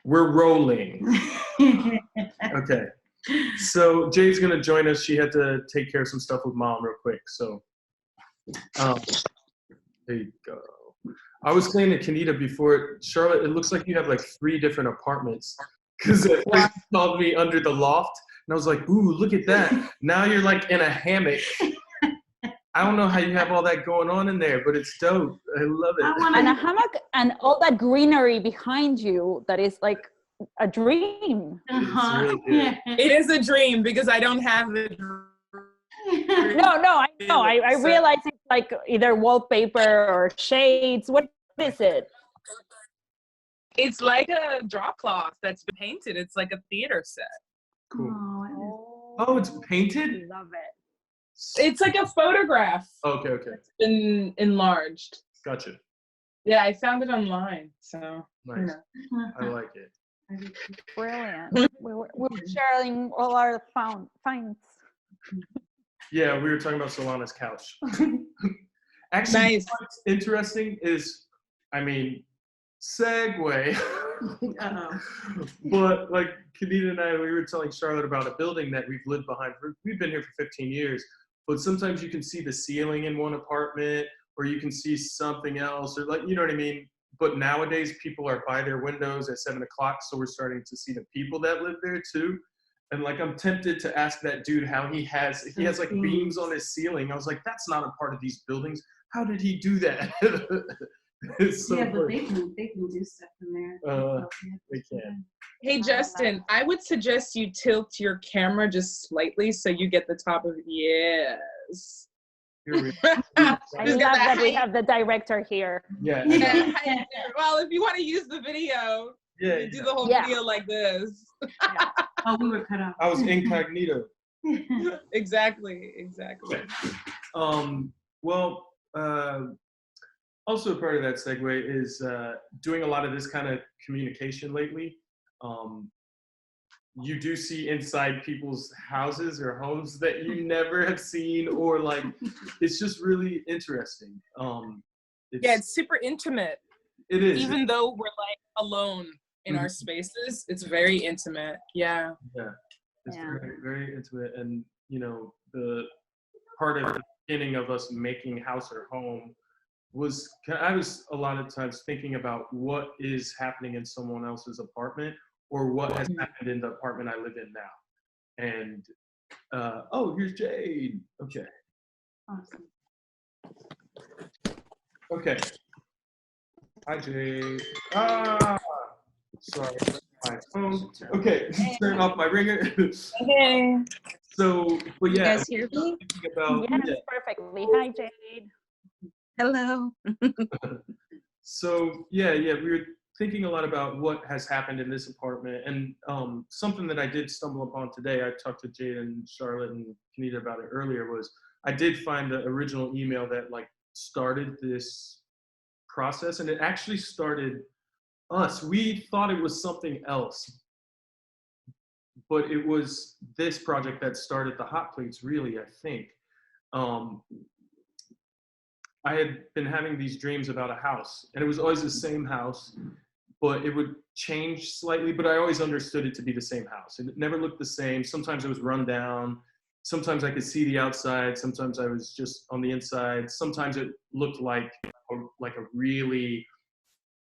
We're rolling. Okay. So Jade's going to join us. She had to take care of some stuff with mom real quick. So there you go. I was saying to Kenita before, Charlotte, it looks like you have like 3 different apartments. Because it called me under the loft. And I was like, ooh, look at that. Now you're like in a hammock. I don't know how you have all that going on in there, but it's dope. I love it. And a hammock and all that greenery behind you, that is like a dream. Really it is a dream because I don't have it. No, I know. I realize it's like either wallpaper or shades. What is it? It's like a drop cloth that's been painted. It's like a theater set. Cool. Oh, it's painted? Love it. It's like a photograph. Okay. It's been enlarged. Gotcha. Yeah, I found it online, so. Nice. I like it. Brilliant. We're sharing all our finds. Yeah, we were talking about Solana's couch. Actually, nice. What's interesting is, segue. But like Kenita and I, we were telling Charlotte about a building that we've lived behind. We've been here for 15 years, but sometimes you can see the ceiling in one apartment, or you can see something else, or like, you know what I mean? But nowadays people are by their windows at 7 o'clock, so we're starting to see the people that live there too. And like, I'm tempted to ask that dude how he has like beams on his ceiling. I was like, that's not a part of these buildings. How did he do that? It's so but they can do stuff in there. They can. Hey, Justin, I would suggest you tilt your camera just slightly so you get the top of it. Yes. Here we I love that we have the director here. Yeah. Well, if you want to use the video, you do the whole video like this. Oh, we were cut off. I was incognito. Exactly. Well, also part of that segue is doing a lot of this kind of communication lately. You do see inside people's houses or homes that you never have seen, or like, it's just really interesting. It's super intimate. It is. Even though we're like alone in our spaces, it's very intimate. Yeah. It's very, very intimate. And, you know, the part of the beginning of us making house or home was, I was a lot of times thinking about what is happening in someone else's apartment, or what has happened in the apartment I live in now. And, oh, here's Jade. Okay. Awesome. Okay. Hi, Jade. Sorry, my phone. Okay, turn off my ringer. Okay. So, but yeah. You guys hear me? Yes, perfectly. Hi, Jade. Hello. So, we were thinking a lot about what has happened in this apartment, and something that I did stumble upon today, I talked to Jade and Charlotte and Kenita about it earlier, was I did find the original email that like started this process, and it actually started us. We thought it was something else, but it was this project that started the HawtPlates, really, I think. I had been having these dreams about a house, and it was always the same house, but it would change slightly, but I always understood it to be the same house. It never looked the same. Sometimes it was run down. Sometimes I could see the outside. Sometimes I was just on the inside. Sometimes it looked like a really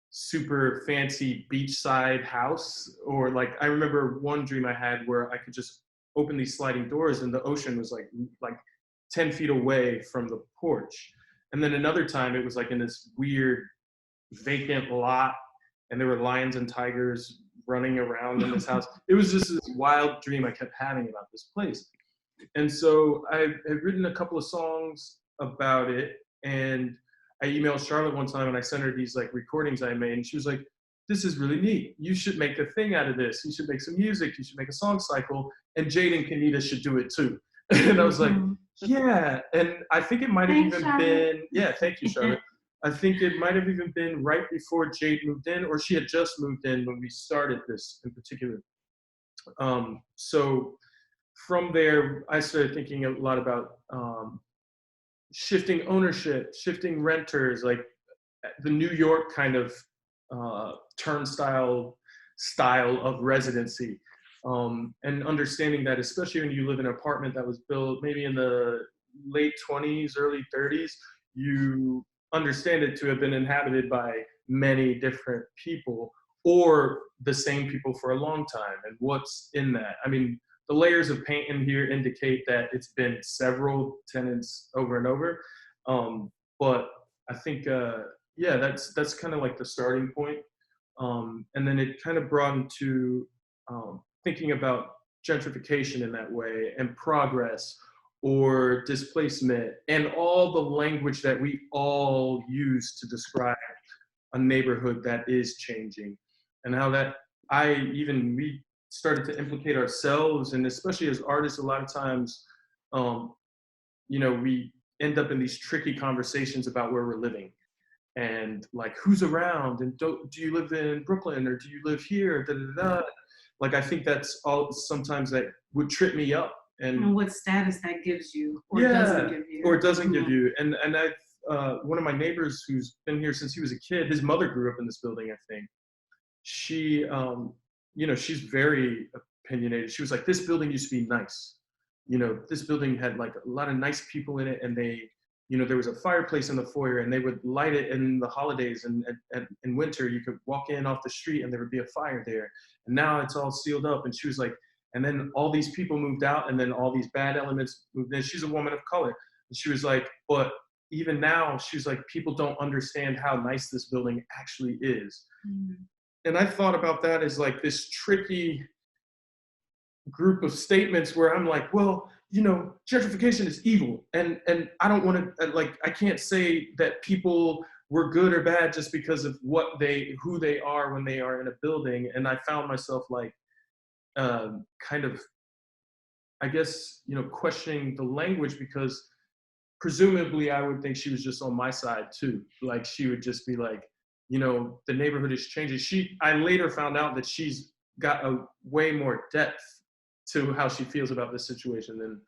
super fancy beachside house, or like, I remember one dream I had where I could just open these sliding doors and the ocean was like 10 feet away from the porch. And then another time it was like in this weird vacant lot, and there were lions and tigers running around in this house. It was just this wild dream I kept having about this place. And so I had written a couple of songs about it, and I emailed Charlotte one time and I sent her these like recordings I made, and she was like, this is really neat. You should make a thing out of this. You should make some music. You should make a song cycle, and Jade and Kenita should do it too. And I was like, yeah. And I think it might have even been, thank you, Charlotte. I think it might have even been right before Jade moved in, or she had just moved in when we started this in particular. So from there, I started thinking a lot about shifting ownership, shifting renters, like the New York kind of turnstile style of residency. And understanding that, especially when you live in an apartment that was built maybe in the late 20s, early 30s, you understand it to have been inhabited by many different people or the same people for a long time. And what's in that? I mean, the layers of paint in here indicate that it's been several tenants over and over. But I think, yeah, that's kind of like the starting point. And then it kind of brought into thinking about gentrification in that way, and progress or displacement, and all the language that we all use to describe a neighborhood that is changing, and how that we started to implicate ourselves, and especially as artists, a lot of times, we end up in these tricky conversations about where we're living, and like who's around, and do you live in Brooklyn or do you live here? Da, da, da, da. Like I think that's all sometimes that would trip me up, And what status that gives you or yeah, doesn't give you. or it doesn't give you. And I one of my neighbors who's been here since he was a kid, his mother grew up in this building, I think. She, she's very opinionated. She was like, this building used to be nice. This building had like a lot of nice people in it, and they, there was a fireplace in the foyer, and they would light it in the holidays, and in winter you could walk in off the street and there would be a fire there. And now it's all sealed up. And she was like, and then all these people moved out, and then all these bad elements moved in. She's a woman of color. And she was like, but even now, she's like, people don't understand how nice this building actually is. Mm-hmm. And I thought about that as like this tricky group of statements where I'm like, well, gentrification is evil. And I don't want to, like, I can't say that people were good or bad just because of who they are when they are in a building. And I found myself like, kind of, I guess, questioning the language, because presumably I would think she was just on my side too. Like she would just be like, the neighborhood is changing. I later found out that she's got a way more depth to how she feels about this situation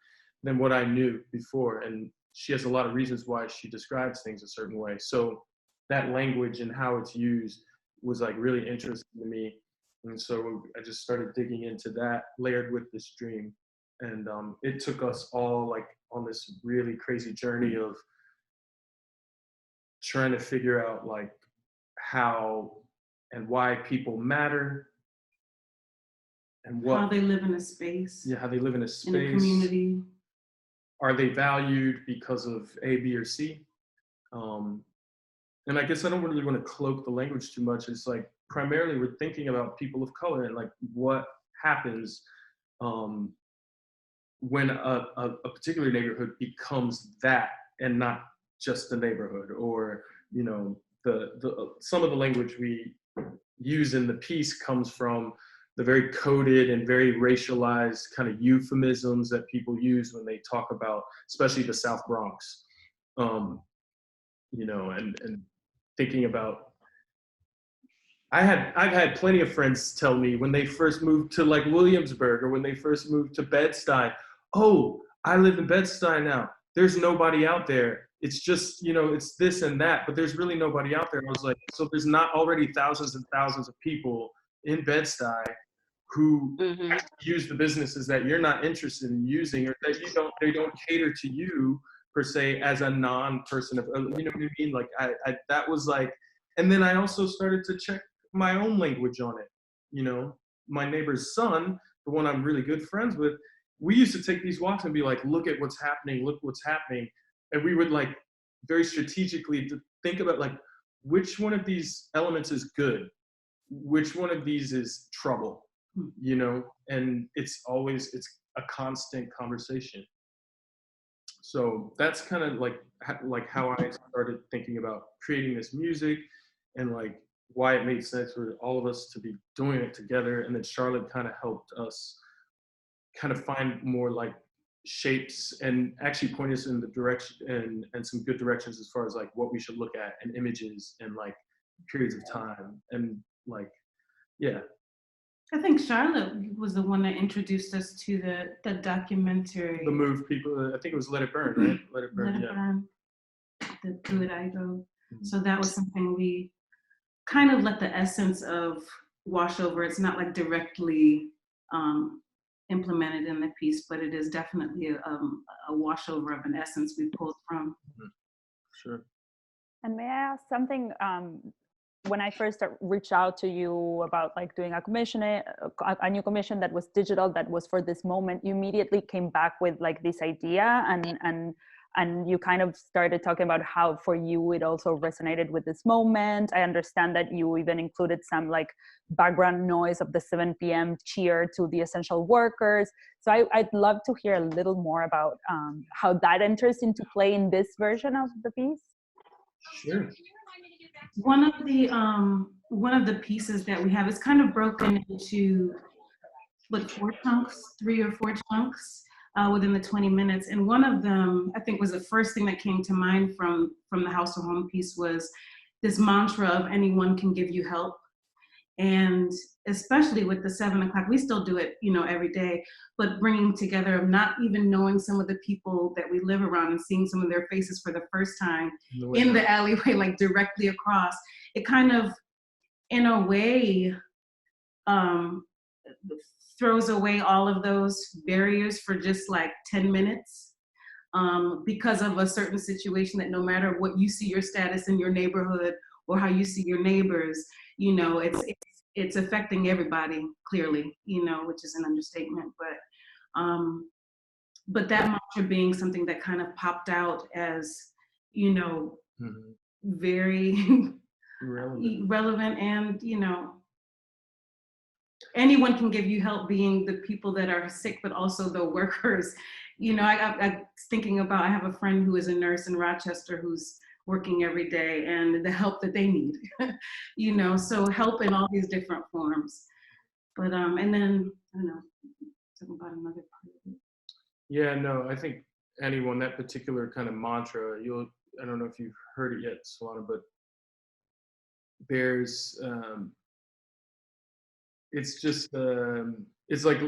than what I knew before. And she has a lot of reasons why she describes things a certain way. So that language and how it's used was like really interesting to me. And so I just started digging into that, layered with this dream. And it took us all like on this really crazy journey of trying to figure out like how and why people matter, and how they live in a space. Yeah, how they live in a space. In a community. Are they valued because of A, B, or C? And I guess I don't really want to cloak the language too much. It's like primarily we're thinking about people of color and like what happens when a particular neighborhood becomes that and not just a neighborhood, or some of the language we use in the piece comes from the very coded and very racialized kind of euphemisms that people use when they talk about, especially the South Bronx, and thinking about, I've had plenty of friends tell me when they first moved to like Williamsburg, or when they first moved to Bed-Stuy, oh, I live in Bed-Stuy now. There's nobody out there. It's just, it's this and that, but there's really nobody out there. I was like, so there's not already thousands and thousands of people in Bed-Stuy who use the businesses that you're not interested in using, or that they don't cater to you per se as a non-person of, you know what I mean? Like that was like, and then I also started to check my own language on it. My neighbor's son, the one I'm really good friends with, we used to take these walks and be like, look at what's happening, look what's happening. And we would like very strategically to think about like, which one of these elements is good? Which one of these is trouble? And it's a constant conversation. So that's kind of like how I started thinking about creating this music, and like why it made sense for all of us to be doing it together. And then Charlotte kind of helped us kind of find more like shapes and actually point us in the direction and some good directions as far as like what we should look at, and images, and like periods of time, and like, yeah. I think Charlotte was the one that introduced us to the documentary. The Move people, I think it was Let It Burn, right? Let It Burn, Burn, the Do It I Go. So that was something we kind of let the essence of wash over. It's not like directly implemented in the piece, but it is definitely a washover of an essence we pulled from. Sure. And may I ask something? When I first reached out to you about like doing a commission, a new commission that was digital, that was for this moment, you immediately came back with like this idea, and you kind of started talking about how for you it also resonated with this moment. I understand that you even included some like background noise of the 7 p.m. cheer to the essential workers. So I'd love to hear a little more about how that enters into play in this version of the piece. Sure. One of the pieces that we have is kind of broken into like 4 chunks, 3 or 4 chunks within the 20 minutes. And one of them, I think, was the first thing that came to mind from the House to Home piece was this mantra of anyone can give you help. And especially with the 7 o'clock, we still do it, every day, but bringing together of not even knowing some of the people that we live around and seeing some of their faces for the first time in the alleyway, like directly across, it kind of, in a way, throws away all of those barriers for just like 10 minutes because of a certain situation that no matter what you see your status in your neighborhood or how you see your neighbors, it's affecting everybody clearly, which is an understatement. But that mantra being something that kind of popped out as, very relevant and, anyone can give you help, being the people that are sick, but also the workers. I was thinking about, I have a friend who is a nurse in Rochester who's working every day, and the help that they need, so help in all these different forms. But, and then, I don't know, talking about another part of it. Yeah, no, I think anyone, that particular kind of mantra, I don't know if you've heard it yet, Solana, but there's, it's just, it's like,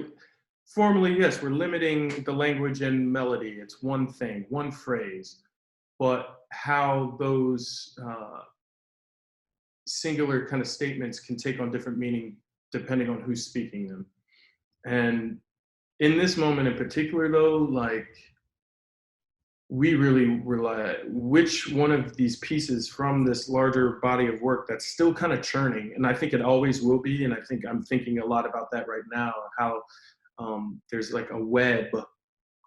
formally, yes, we're limiting the language and melody. It's one thing, one phrase, but how those singular kind of statements can take on different meaning depending on who's speaking them. And in this moment in particular, though, like, we really rely, which one of these pieces from this larger body of work that's still kind of churning, and I think it always will be, and I think I'm thinking a lot about that right now, how there's like a web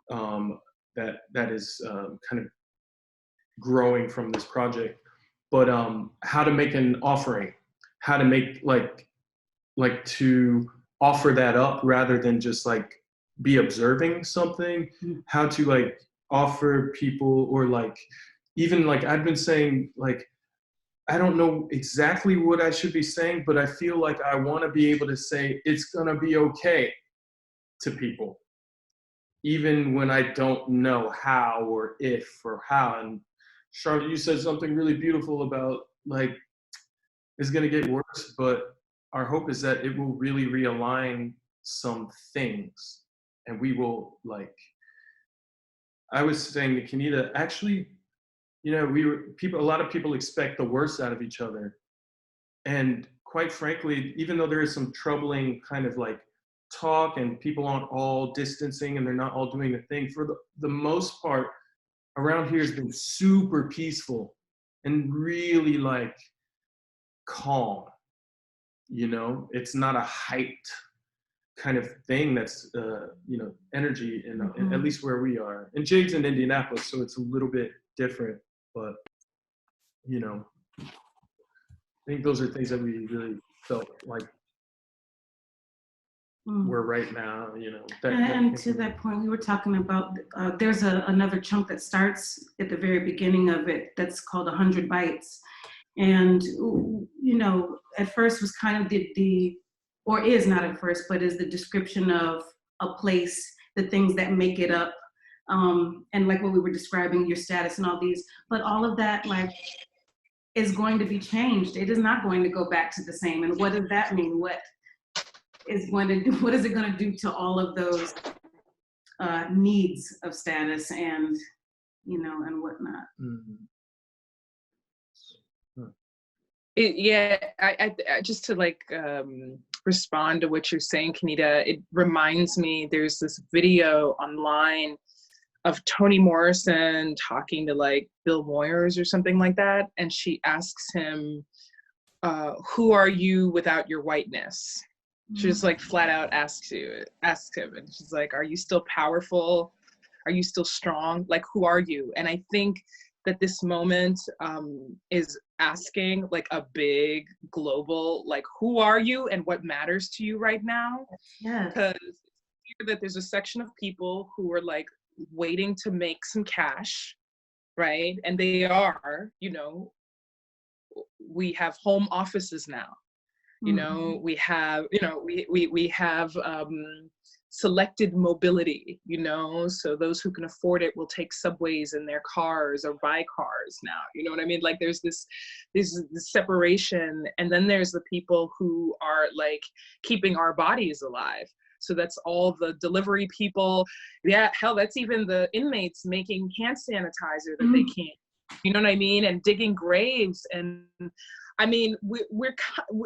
that is kind of growing from this project, but how to make an offering, how to make like to offer that up rather than just like be observing something, how to like offer people, or like even like I've been saying, like I don't know exactly what I should be saying, but I feel like I want to be able to say it's gonna be okay to people, even when I don't know how or if or how. And Charlotte, you said something really beautiful about like it's gonna get worse, but our hope is that it will really realign some things, and we will, like, I was saying to Kenita, actually, a lot of people expect the worst out of each other. And quite frankly, even though there is some troubling kind of like talk and people aren't all distancing and they're not all doing the thing, for the most part, around here has been super peaceful and really like calm. It's not a hyped kind of thing that's energy in at least where we are. And Jade's in Indianapolis, so it's a little bit different, but I think those are things that we really felt like we're right now, And to that point, we were talking about, there's another chunk that starts at the very beginning of it that's called 100 Bites. And, at first was kind of or is not at first, but is the description of a place, the things that make it up, and like what we were describing, your status and all these, but all of that like is going to be changed. It is not going to go back to the same. And what does that mean? What is it going to do to all of those needs of status and, and whatnot? Mm-hmm. Yeah, I just to like respond to what you're saying, Kenita, it reminds me, there's this video online of Toni Morrison talking to like Bill Moyers or something like that. And she asks him, who are you without your whiteness? She just like flat out asks him. And she's like, are you still powerful? Are you still strong? Like, who are you? And I think that this moment is asking like a big global, like, who are you and what matters to you right now? Yes. Because it's clear that there's a section of people who are like waiting to make some cash, right? And they are, you know, we have home offices now. You know, we have, you know, we have selected mobility, you know, so those who can afford it will take subways in their cars or buy cars now, you know what I mean? Like there's this separation, and then there's the people who are like keeping our bodies alive. So that's all the delivery people. Yeah, hell, that's even the inmates making hand sanitizer that they can't, you know what I mean? And digging graves. And I mean, we're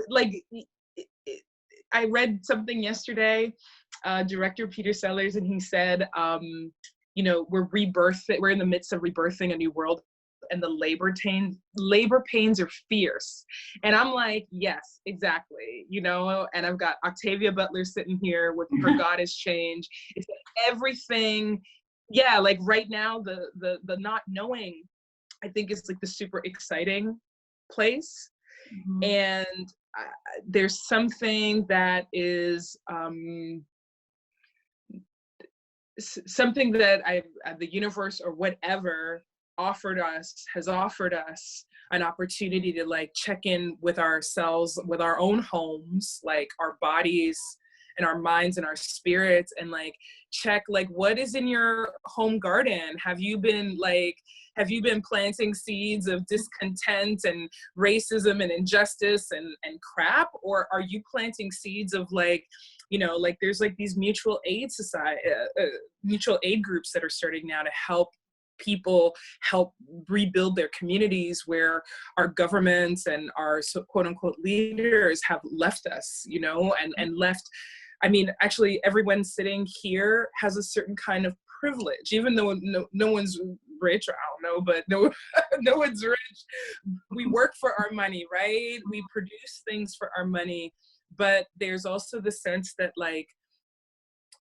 like, I read something yesterday, director Peter Sellers, and he said, you know, we're in the midst of rebirthing a new world, and the labor pains are fierce. And I'm like, yes, exactly, you know, and I've got Octavia Butler sitting here with Her God Is Change. It's everything. Yeah, like right now, the not knowing, I think is like the super exciting place. And there's something that is something that the universe or whatever has offered us an opportunity to like check in with ourselves, with our own homes, like our bodies and our minds and our spirits, and like check like what is in your home garden. Have you been planting seeds of discontent and racism and injustice and crap? Or are you planting seeds of like, you know, like there's like these mutual aid groups that are starting now to help people help rebuild their communities, where our governments and our quote unquote leaders have left us, you know, and left. I mean, actually everyone sitting here has a certain kind of privilege, even though no one's rich, or I don't know, but no one's rich. We work for our money, right? We produce things for our money. But there's also the sense that like,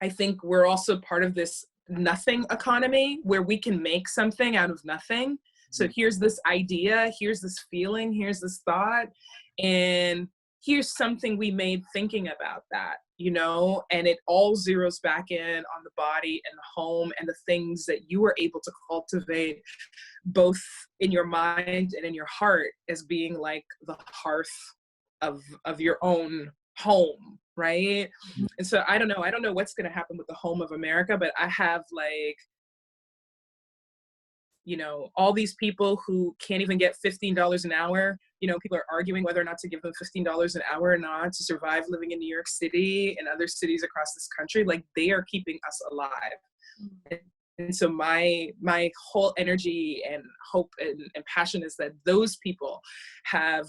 I think we're also part of this nothing economy where we can make something out of nothing. So here's this idea, here's this feeling, here's this thought, and here's something we made thinking about that, you know, and it all zeroes back in on the body and the home and the things that you were able to cultivate both in your mind and in your heart as being like the hearth of your own home, right? And so I don't know what's going to happen with the home of America, but I have like, you know, all these people who can't even get $15 an hour. You know, people are arguing whether or not to give them $15 an hour or not to survive living in New York City and other cities across this country. Like they are keeping us alive. And so my whole energy and hope and passion is that those people have,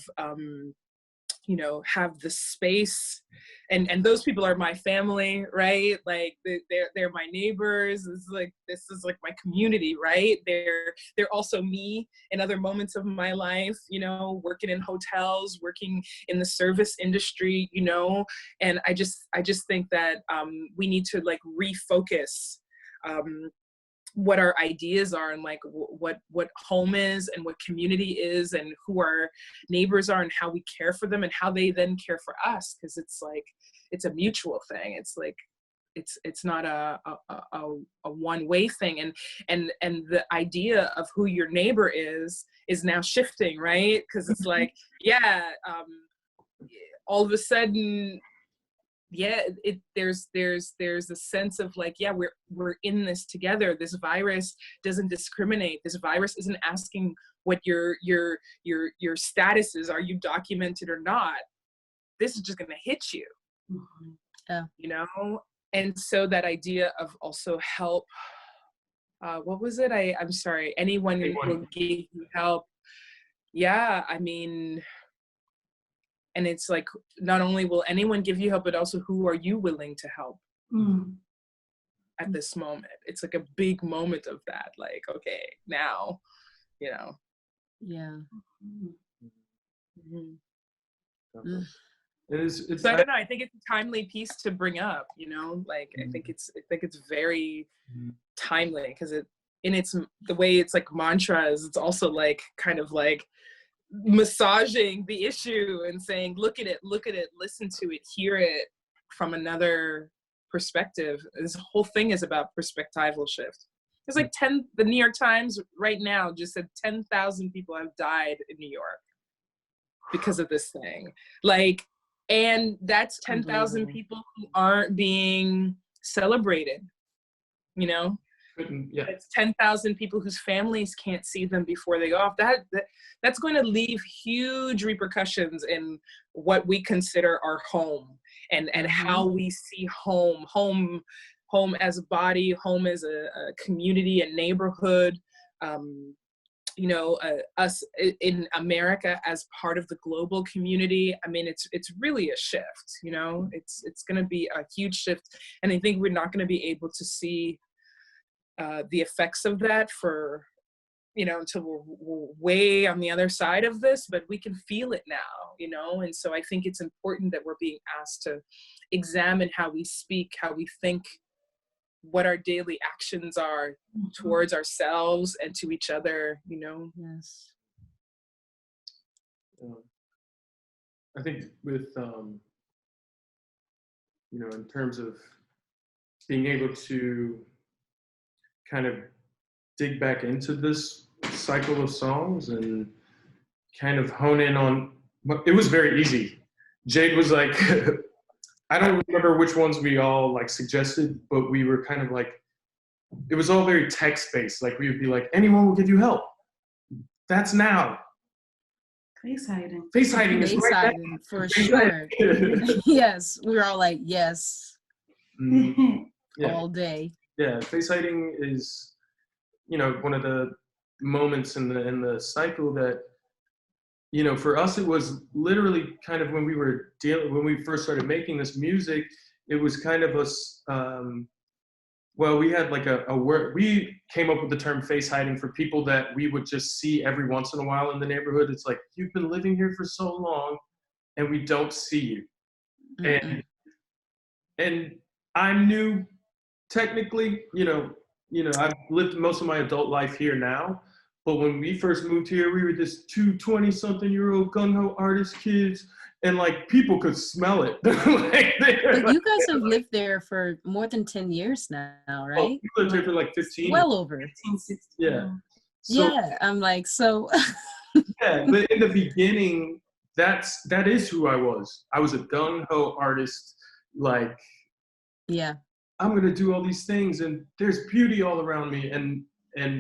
you know, have the space, and those people are my family, right? Like they're my neighbors. This is like my community, right? They're also me in other moments of my life, you know, working in hotels, working in the service industry, you know, and I just think that we need to like refocus what our ideas are, and like what home is and what community is and who our neighbors are and how we care for them and how they then care for us. Because it's like, it's a mutual thing. It's like, it's not a one-way thing. And the idea of who your neighbor is now shifting, right? Because it's like, yeah, all of a sudden, yeah, there's a sense of like, yeah, we're in this together. This virus doesn't discriminate. This virus isn't asking what your status is. Are you documented or not? This is just gonna hit you. Yeah. You know? And so that idea of also help, what was it? I'm sorry, anyone who will give you help. Yeah, I mean, And it's like, not only will anyone give you help, but also who are you willing to help at this moment? It's like a big moment of that. Like, okay, now, you know. Yeah. It's So I don't know. I think it's a timely piece to bring up. You know, like I think it's very timely because it's the way it's like mantras. It's also like kind of like massaging the issue and saying, look at it, listen to it, hear it from another perspective. This whole thing is about perspectival shift. There's like the New York Times right now just said 10,000 people have died in New York because of this thing. Like, and that's 10,000 people who aren't being celebrated, you know? Yeah. It's 10,000 people whose families can't see them before they go off. That's going to leave huge repercussions in what we consider our home and how we see home as a body, home as a community, a neighborhood, you know, us in America as part of the global community. I mean, it's really a shift, you know, it's going to be a huge shift. And I think we're not going to be able to see the effects of that for, you know, until we're way on the other side of this, but we can feel it now, you know? And so I think it's important that we're being asked to examine how we speak, how we think, what our daily actions are towards ourselves and to each other, you know? Yes. I think with, you know, in terms of being able to kind of dig back into this cycle of songs and kind of hone in on, it was very easy. Jade was like, I don't remember which ones we all like suggested, but we were kind of like, it was all very text-based. Like we would be like, anyone will give you help. That's now. Face hiding. Face hiding is Face right hiding, for sure. Yes, we were all like, yes, Yeah. all day. Yeah, face hiding is, you know, one of the moments in the cycle that, you know, for us it was literally kind of when we first started making this music, it was kind of us. Well, we had like a word. We came up with the term face hiding for people that we would just see every once in a while in the neighborhood. It's like, you've been living here for so long, and we don't see you. And I'm new. Technically, you know, I've lived most of my adult life here now, but when we first moved here, we were just two 20-something-year-old gung-ho artist kids, and like people could smell it. Like, But you guys have lived there for more than 10 years now, right? Oh, we lived here for like 15. Well over. 15, 16. Yeah. So, Yeah, I'm like, so. yeah, but in the beginning, that is who I was. I was a gung-ho artist, like, Yeah. I'm gonna do all these things, and there's beauty all around me. And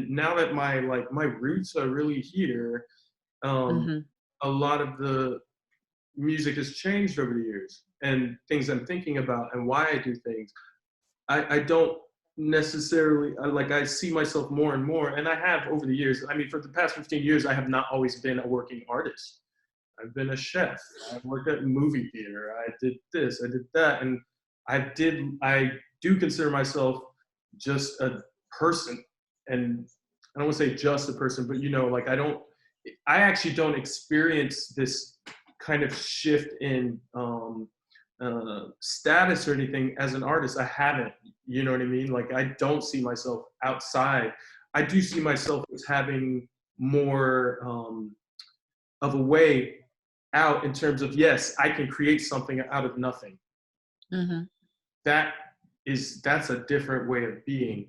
now that my roots are really here, a lot of the music has changed over the years, and things I'm thinking about and why I do things. I don't necessarily I see myself more and more, and I have over the years. I mean, for the past 15 years, I have not always been a working artist. I've been a chef. I've worked at a movie theater. I did this. I did that, and I do consider myself just a person. And I don't want to say just a person, but, you know, like I actually don't experience this kind of shift in status or anything as an artist. I haven't, you know what I mean? Like, I don't see myself outside. I do see myself as having more of a way out in terms of, yes, I can create something out of nothing. That's a different way of being.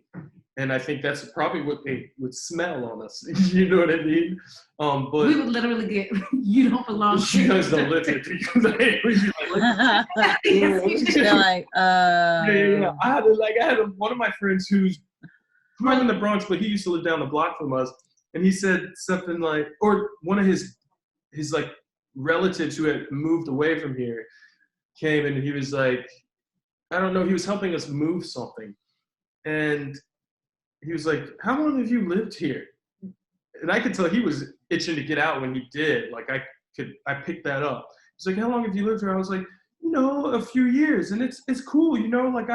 And I think that's probably what they would smell on us. You know what I mean? But we would literally get, you don't belong here. You guys don't live here. We'd be like, They're like, yeah. I had one of my friends who's from in the Bronx, but he used to live down the block from us. And he said something like, or one of his like relatives who had moved away from here came, and he was like, I don't know, he was helping us move something. And he was like, how long have you lived here? And I could tell he was itching to get out when he did. Like, I picked that up. He's like, how long have you lived here? I was like, a few years, and it's cool, like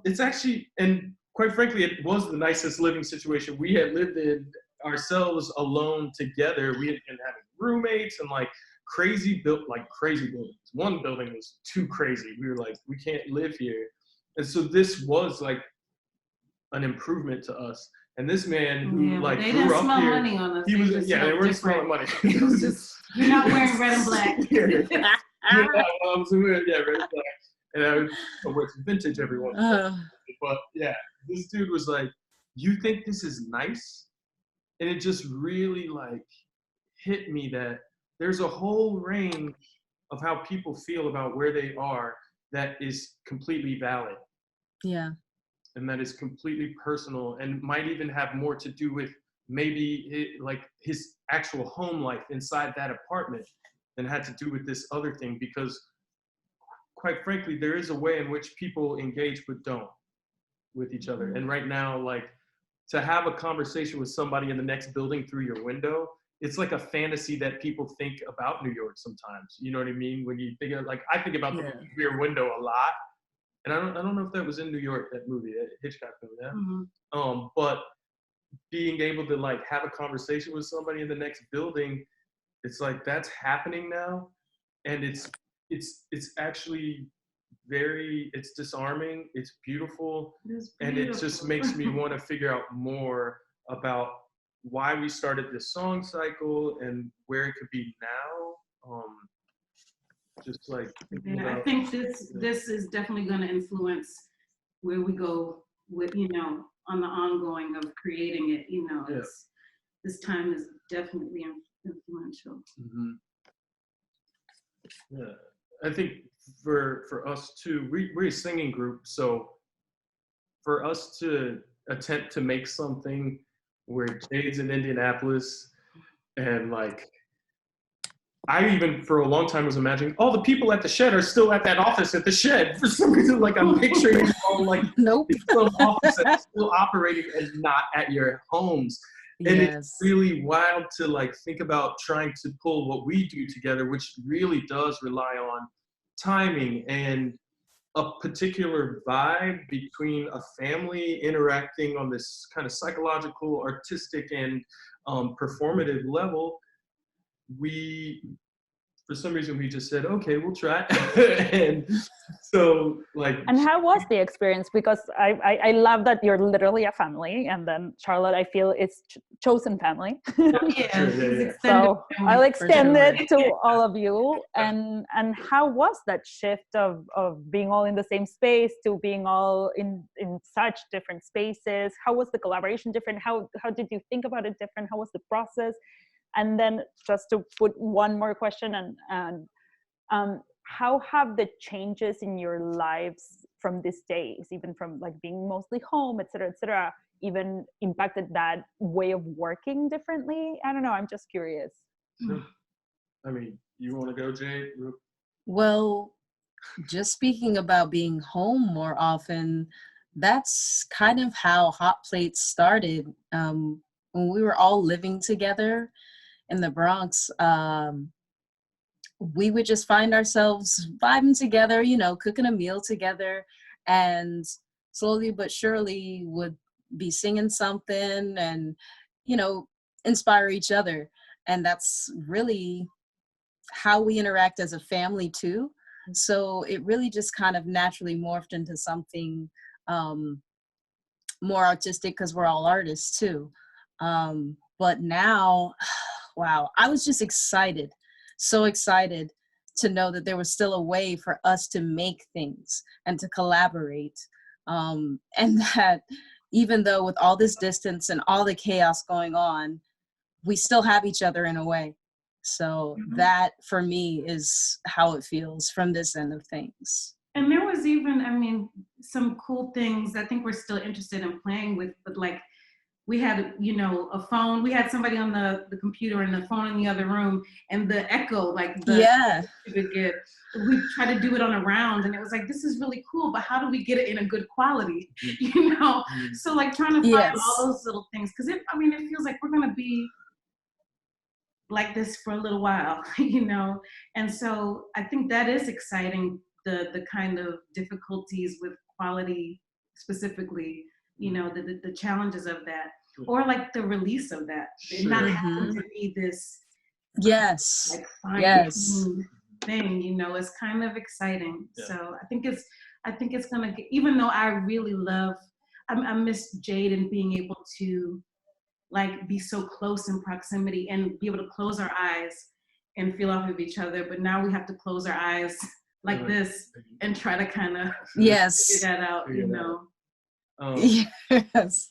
it's actually, and quite frankly, it was the nicest living situation we had lived in ourselves alone together. We had been having roommates and crazy buildings. One building was too crazy. We were like, we can't live here. And so this was an improvement to us. And this man who they grew didn't up smell here, money on us. he was they weren't smelling money. It was just, you're not wearing red and black. I was wearing red and black, and I wear some vintage every once in a while. But yeah, this dude was like, "You think this is nice?" And it just really hit me that there's a whole range of how people feel about where they are that is completely valid. Yeah. And that is completely personal and might even have more to do with maybe his actual home life inside that apartment than had to do with this other thing. Because quite frankly, there is a way in which people engage but don't with each other. And right now, to have a conversation with somebody in the next building through your window, it's like a fantasy that people think about New York sometimes. You know what I mean? When you think of, I think about the rear window a lot. And I don't know if that was in New York, that movie, that Hitchcock film, yeah? Mm-hmm. But being able to have a conversation with somebody in the next building, it's that's happening now. And it's actually it's disarming, it's beautiful. And it just makes me want to figure out more about why we started this song cycle and where it could be now. I think this is definitely going to influence where we go with, on the ongoing of creating it. This time is definitely influential. Mm-hmm. Yeah, I think for us too, we're a singing group, so for us to attempt to make something where Jade's in Indianapolis and I even for a long time was imagining all the people at the shed are still at that office at the shed. For some reason, I'm picturing all nope. still office that's still operating and not at your homes. And it's really wild to think about trying to pull what we do together, which really does rely on timing and a particular vibe between a family interacting on this kind of psychological, artistic, and performative level. For some reason, we just said, okay, we'll try. And so And how was the experience? Because I love that you're literally a family, and then Charlotte, I feel it's chosen family. So I'll extend it to all of you. And how was that shift of being all in the same space to being all in such different spaces? How was the collaboration different? How did you think about it different? How was the process? And then just to put one more question, and how have the changes in your lives from these days, even from being mostly home, et cetera, even impacted that way of working differently? I don't know. I'm just curious. I mean, you want to go, Jade? Well, just speaking about being home more often, that's kind of how HawtPlates started. When we were all living together in the Bronx, we would just find ourselves vibing together, cooking a meal together, and slowly but surely would be singing something and, inspire each other. And that's really how we interact as a family too. So it really just kind of naturally morphed into something more artistic because we're all artists too. But now, wow, I was just excited, so excited to know that there was still a way for us to make things and to collaborate. And that even though with all this distance and all the chaos going on, we still have each other in a way. So that for me is how it feels from this end of things. And there was even, some cool things I think we're still interested in playing with, but we had, a phone. We had somebody on the computer and the phone in the other room, and the echo, we tried to do it on a round, and it was this is really cool, but how do we get it in a good quality? So trying to find all those little things, because it feels like we're gonna be like this for a little while, you know? And so I think that is exciting, the kind of difficulties with quality specifically, you know, the challenges of that, or like the release of that. It not having to be this yes, like fine yes, thing, you know, it's kind of exciting. So I think it's gonna get, even though I really love, I miss Jade and being able to like be so close in proximity and be able to close our eyes and feel off of each other. But now we have to close our eyes like this and try to kind of yes, figure that out, you know. Yes.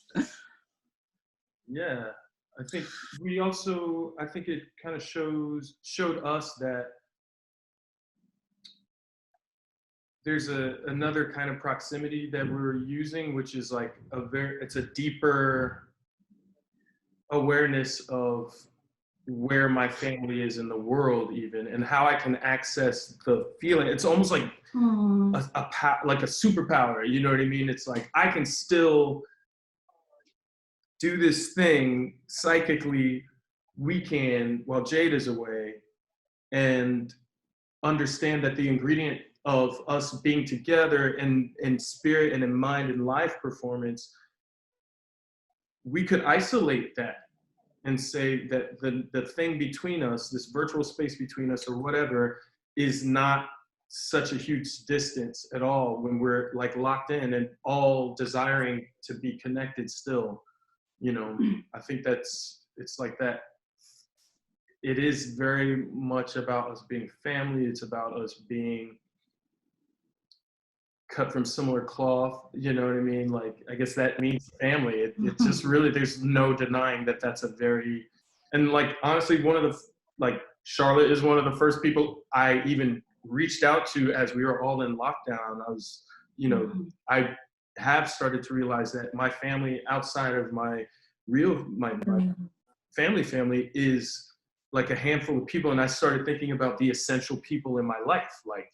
Yeah, I think I think it kind of showed us that there's another kind of proximity that we're using, which is like it's a deeper awareness of where my family is in the world even, and how I can access the feeling. It's almost like like a superpower, you know what I mean? It's like I can still do this thing psychically while Jade is away, and understand that the ingredient of us being together in spirit and in mind and live performance, we could isolate that and say that the thing between us, this virtual space between us or whatever, is not such a huge distance at all when we're like locked in and all desiring to be connected still. You know, I think it's like that. It is very much about us being family. It's about us being cut from similar cloth, you know what I mean? Like, I guess that means family. It just really, there's no denying that that's a very, and like, honestly, Charlotte is one of the first people I even reached out to as we were all in lockdown. I was, you know, I have started to realize that my family outside of my family is like a handful of people. And I started thinking about the essential people in my life. Like,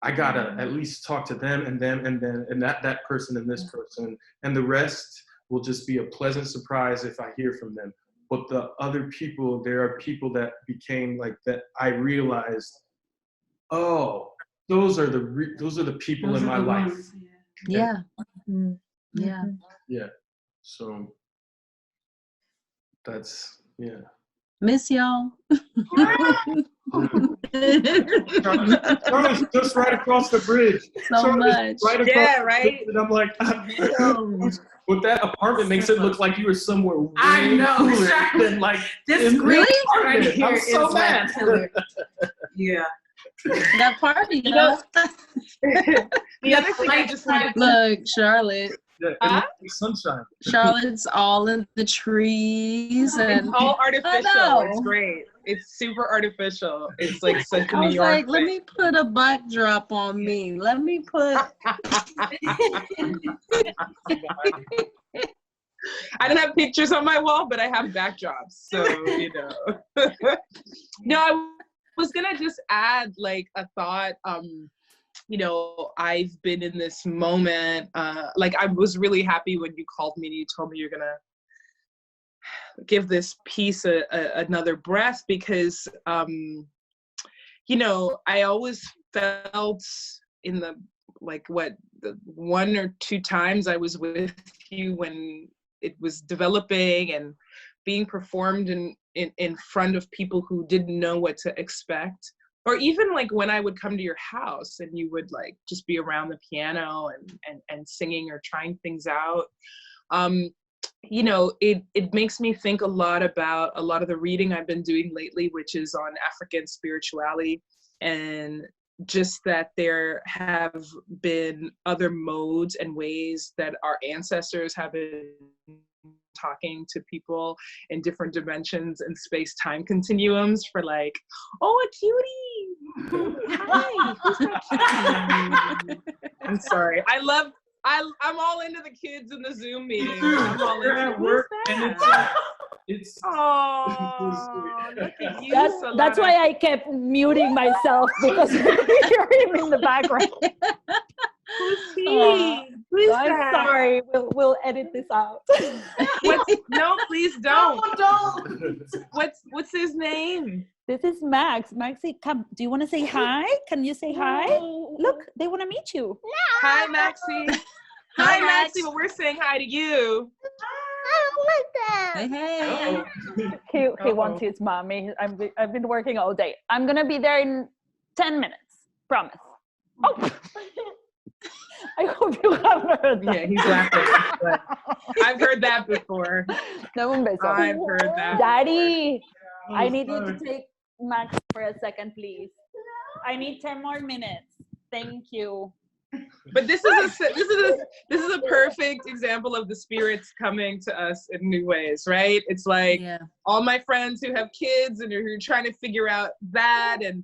I gotta at least talk to them and that person and this person, and the rest will just be a pleasant surprise if I hear from them. But the other people, there are people that became like that. I realized, oh, those are the people in my life. Yeah. Yeah. So that's Miss y'all. Charlotte's just right across the bridge. So much. Right across the bridge, and I'm like, but that apartment makes it look like you were somewhere way cooler than like this green apartment. Right here I'm so is mad. Yeah. That party, you know. The other thing I just wanted to look, Charlotte. Yeah, sunshine. Charlotte's all in the trees, and it's all artificial. It's great. It's super artificial. It's like such a New York. I was like, let me put a backdrop on me. Let me put. I don't have pictures on my wall, but I have backdrops. So, you know. No, I was gonna just add like a thought. You know, I've been in this moment, like I was really happy when you called me and you told me you're gonna give this piece another breath, because, you know, I always felt in the one or two times I was with you when it was developing and being performed in front of people who didn't know what to expect. Or even like when I would come to your house and you would like just be around the piano and singing or trying things out. You know, it makes me think a lot about a lot of the reading I've been doing lately, which is on African spirituality, and just that there have been other modes and ways that our ancestors have been talking to people in different dimensions and space-time continuums for like, oh, a cutie! Hi, who's that cutie? I'm sorry. I'm all into the kids in the Zoom meeting. I'm all into work, and it's oh, look at you. That's why I kept muting myself, because you hear him in the background. Who's he? Who is I'm that? sorry. We'll edit this out. No, please don't. don't. What's his name? This is Max. Maxie, come. Do you want to say hi? Can you say hi? Look, they want to meet you. Hi, Maxie. Hi, Maxie. But we're saying hi to you. Hey, hey. He wants his mommy. I've been working all day. I'm gonna be there in 10 minutes. Promise. Oh. I hope you haven't heard that. Yeah, he's laughing. But I've heard that before. Dame un beso. I've heard that. Daddy, Oh, I need you sorry. to take Max for a second, please. I need 10 more minutes. Thank you. But this is a perfect example of the spirits coming to us in new ways, right? It's like Yeah. all my friends who have kids and who are trying to figure out that, and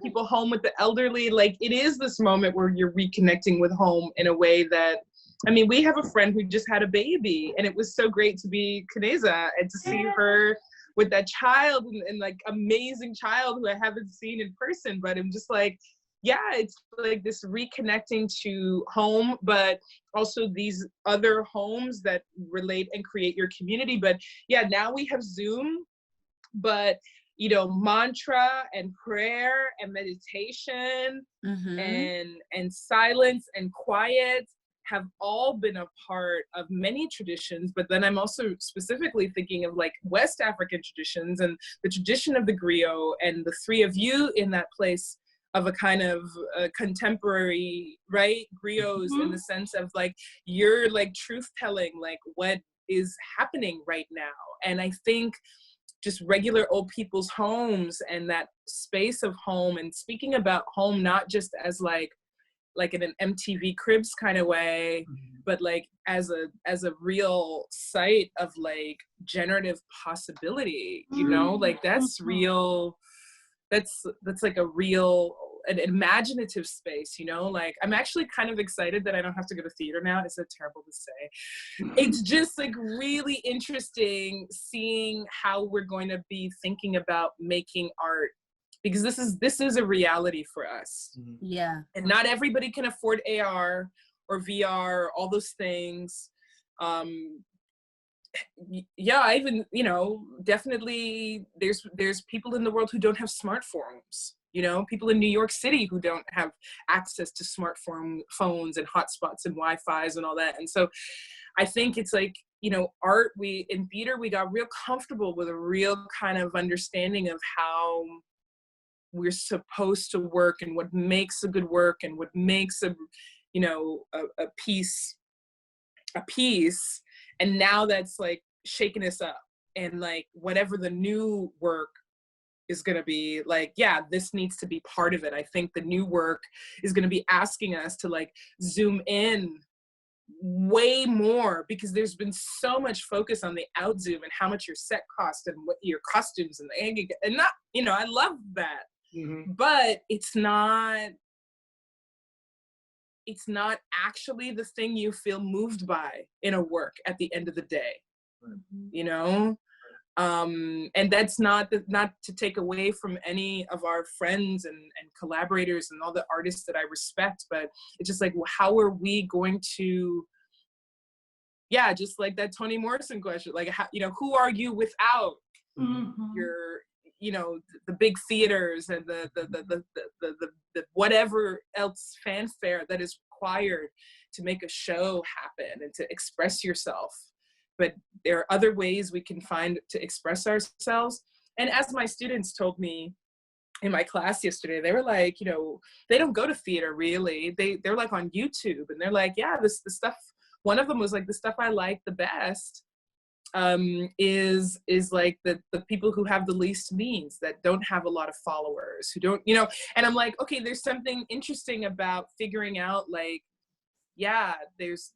people home with the elderly. Like, it is this moment where you're reconnecting with home in a way that, I mean, we have a friend who just had a baby, and it was so great to be Kaneza and to see her with that child and like amazing child who I haven't seen in person. But I'm just like, yeah, it's like this reconnecting to home, but also these other homes that relate and create your community. But yeah, now we have Zoom, but mantra and prayer and meditation and silence and quiet have all been a part of many traditions. But then I'm also specifically thinking of like West African traditions and the tradition of the griot, and the three of you in that place of a kind of contemporary, right? Griots in the sense of like, you're like truth telling, like what is happening right now. And I think just regular old people's homes and that space of home, and speaking about home, not just as like in an MTV Cribs kind of way, but like as a real site of like generative possibility, like that's real. That's like a real, an imaginative space, like I'm actually kind of excited that I don't have to go to theater now. It's so terrible to say. It's just like really interesting seeing how we're going to be thinking about making art, because this is a reality for us. Yeah. And not everybody can afford AR or VR, all those things. Yeah, I even, definitely there's people in the world who don't have smartphones, people in New York City who don't have access to phones and hotspots and Wi-Fi's and all that. And so I think it's like, art, in theater, we got real comfortable with a real kind of understanding of how we're supposed to work and what makes a good work and what makes a piece a piece. And now that's like shaking us up, and like whatever the new work is going to be, like, yeah, this needs to be part of it. I think the new work is going to be asking us to like zoom in way more, because there's been so much focus on the out zoom and how much your set cost and what your costumes and not, I love that. But it's not actually the thing you feel moved by in a work at the end of the day, and that's not to take away from any of our friends and collaborators and all the artists that I respect, but it's just like, well, how are we going to, just like that Toni Morrison question, like, how, who are you without your, the big theaters and the whatever else fanfare that is required to make a show happen and to express yourself. But there are other ways we can find to express ourselves. And as my students told me in my class yesterday, they were like, they don't go to theater really. They're like on YouTube, and they're like, yeah, the stuff. One of them was like, the stuff I like the best is like the people who have the least means, that don't have a lot of followers, who don't, and I'm like, okay, there's something interesting about figuring out, like, yeah, there's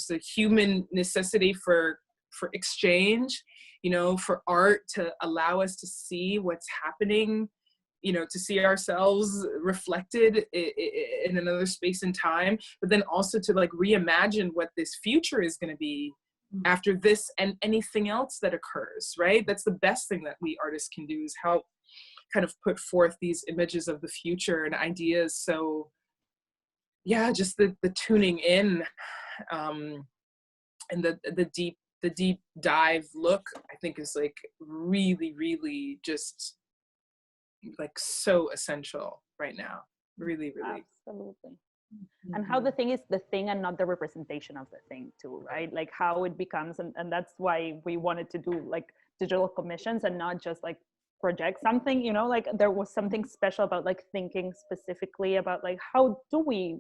a human necessity for exchange, for art to allow us to see what's happening, to see ourselves reflected in another space and time, but then also to like reimagine what this future is going to be after this and anything else that occurs, right? That's the best thing that we artists can do, is help kind of put forth these images of the future and ideas so yeah, just the tuning in, and the deep dive look, I think is like really, really just like so essential right now. Really, really. Absolutely. And how the thing is the thing and not the representation of the thing too, right? Like how it becomes, and that's why we wanted to do like digital commissions and not just like project something, you know, like there was something special about like thinking specifically about like how do we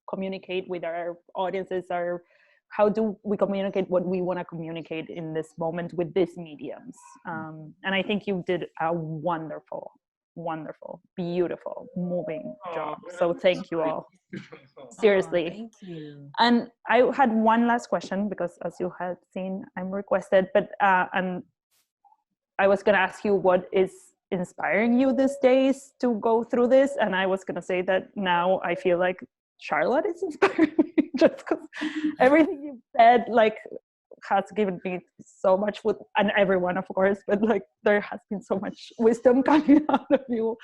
communicate with our audiences, or how do we communicate what we want to communicate in this moment with these mediums. And I think you did a wonderful, beautiful, moving job. So thank you all. Seriously. Oh, thank you. And I had one last question, because as you had seen, I'm requested, but and I was going to ask you what is inspiring you these days to go through this. And I was going to say that now I feel like Charlotte is inspiring me, just because everything you said like has given me so much food, and everyone of course, but like there has been so much wisdom coming out of you.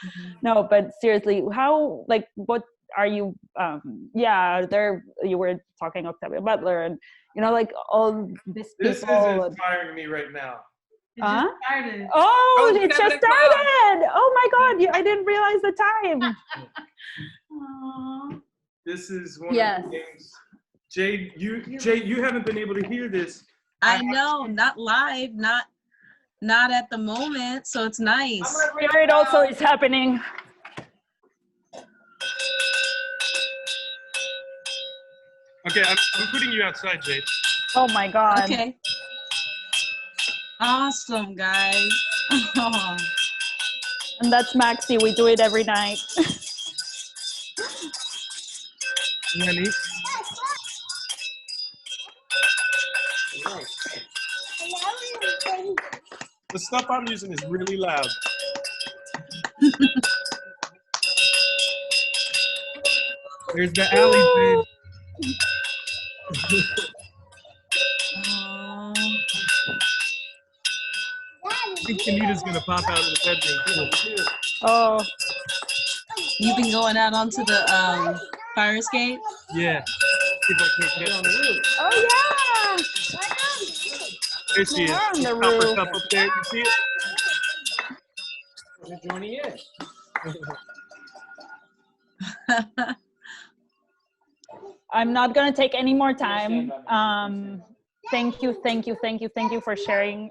No, but seriously, how, like, what are you there you were talking Octavia Butler, and you know, like all these people. This is inspiring me right now. It just started. Oh, it just started. Oh my God, I didn't realize the time. Aww. This is one Yes. of the things. Jade, you haven't been able to hear this. I know, not live, not at the moment, so it's nice. Here it also is happening. Okay, I'm putting you outside, Jade. Oh my God. Okay. Awesome, guys. Oh. And that's Maxi. We do it every night. Nanny. The stuff I'm using is really loud. There's the alley, Jade. I think Kanita's gonna pop out of the bedroom too. Oh, You've been going out onto the fire escape? Yeah. See if I can't get on the roof. oh yeah. There she is. We're on the Copper roof. cup up there. You see it? Johnny is. I'm not gonna take any more time. Thank you for sharing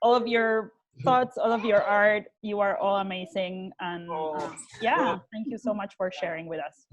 all of your thoughts, all of your art. You are all amazing, and yeah, thank you so much for sharing with us.